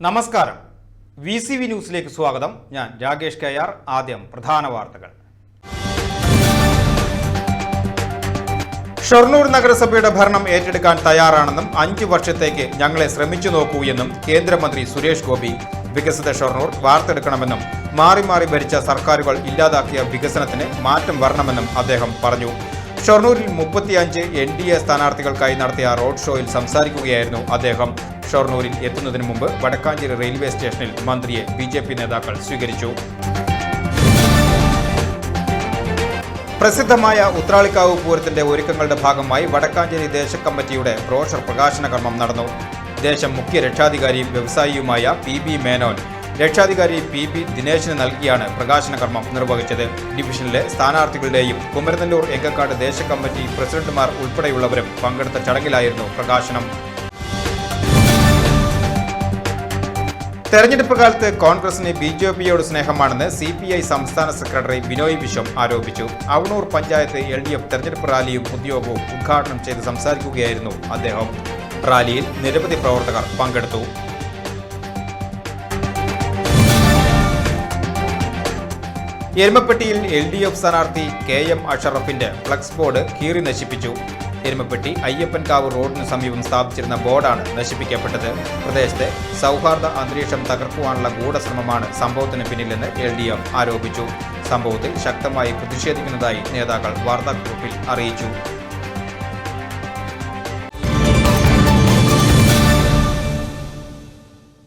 നമസ്കാരം. VCV ന്യൂസിലേക്ക് സ്വാഗതം. ഞാൻ രാകേഷ് കെആർ. ആദ്യം പ്രധാന വാർത്തകൾ. ഷൊർണൂർ നഗരസഭയുടെ ഭരണം ഏറ്റെടുക്കാൻ തയ്യാറാണെന്നും 5 വർഷത്തേക്ക് ഞങ്ങളെ ശ്രമിച്ചു നോക്കൂ എന്നും കേന്ദ്രമന്ത്രി സുരേഷ് ഗോപി. വികസിത ഷൊർണൂർ വാർത്തെടുക്കണമെന്നും മാറി മാറി ഭരിച്ച സർക്കാരുകൾ ഇല്ലാതാക്കിയ വികസനത്തിന് മാറ്റം വരണമെന്നും അദ്ദേഹം പറഞ്ഞു. ഷൊർണൂരിൽ 35 NDA സ്ഥാനാർത്ഥികൾക്കായി നടത്തിയ റോഡ് ഷോയിൽ സംസാരിക്കുകയായിരുന്നു അദ്ദേഹം. ഷൊർണൂരിൽ എത്തുന്നതിന് മുമ്പ് വടക്കാഞ്ചേരി റെയിൽവേ സ്റ്റേഷനിൽ മന്ത്രിയെ BJP നേതാക്കൾ സ്വീകരിച്ചു. പ്രസിദ്ധമായ ഉത്രാളിക്കാവ് പൂരത്തിന്റെ ഒരുക്കങ്ങളുടെ ഭാഗമായി വടക്കാഞ്ചേരി ദേശകമ്മിറ്റിയുടെ ബ്രോഷർ പ്രകാശന കർമ്മം നടന്നു. ദേശം മുഖ്യ രക്ഷാധികാരിയും വ്യവസായിയുമായ PB മേനോൻ രക്ഷാധികാരി PB ദിനേശിന് നൽകിയാണ് പ്രകാശന കർമ്മം നിർവഹിച്ചത്. ഡിവിഷനിലെ സ്ഥാനാർത്ഥികളുടെയും കുമരനെല്ലൂർ എങ്കക്കാട് ദേശകമ്മിറ്റി പ്രസിഡന്റുമാർ ഉൾപ്പെടെയുള്ളവരും പങ്കെടുത്ത ചടങ്ങിലായിരുന്നു പ്രകാശനം. തെരഞ്ഞെടുപ്പ് കാലത്ത് കോൺഗ്രസിന് BJPയോട് സ്നേഹമാണെന്ന് CPI സംസ്ഥാന സെക്രട്ടറി ബിനോയ് വിശ്വം ആരോപിച്ചു. അവണൂർ പഞ്ചായത്ത് LDF തെരഞ്ഞെടുപ്പ് റാലിയും പൊതുയോഗവും ഉദ്ഘാടനം ചെയ്ത് സംസാരിക്കുകയായിരുന്നു അദ്ദേഹം. റാലിയിൽ നിരവധി പ്രവർത്തകർ പങ്കെടുത്തു. എരുമപ്പെട്ടിയിൽ LDF സ്ഥാനാർത്ഥി KM അഷറഫിന്റെ ഫ്ലക്സ് ബോർഡ് കീറി നശിപ്പിച്ചു. എരുമപ്പെട്ടി അയ്യപ്പൻകാവ് റോഡിന് സമീപം സ്ഥാപിച്ചിരുന്ന ബോർഡാണ് നശിപ്പിക്കപ്പെട്ടത്. പ്രദേശത്തെ സൗഹാർദ്ദ അന്തരീക്ഷം തകർക്കുവാനുള്ള ഗൂഢശ്രമമാണ് സംഭവത്തിന് പിന്നിലെന്ന് LDF ആരോപിച്ചു. സംഭവത്തിൽ ശക്തമായി പ്രതിഷേധിക്കുന്നതായി നേതാക്കൾ വാർത്താക്കുറിപ്പിൽ അറിയിച്ചു.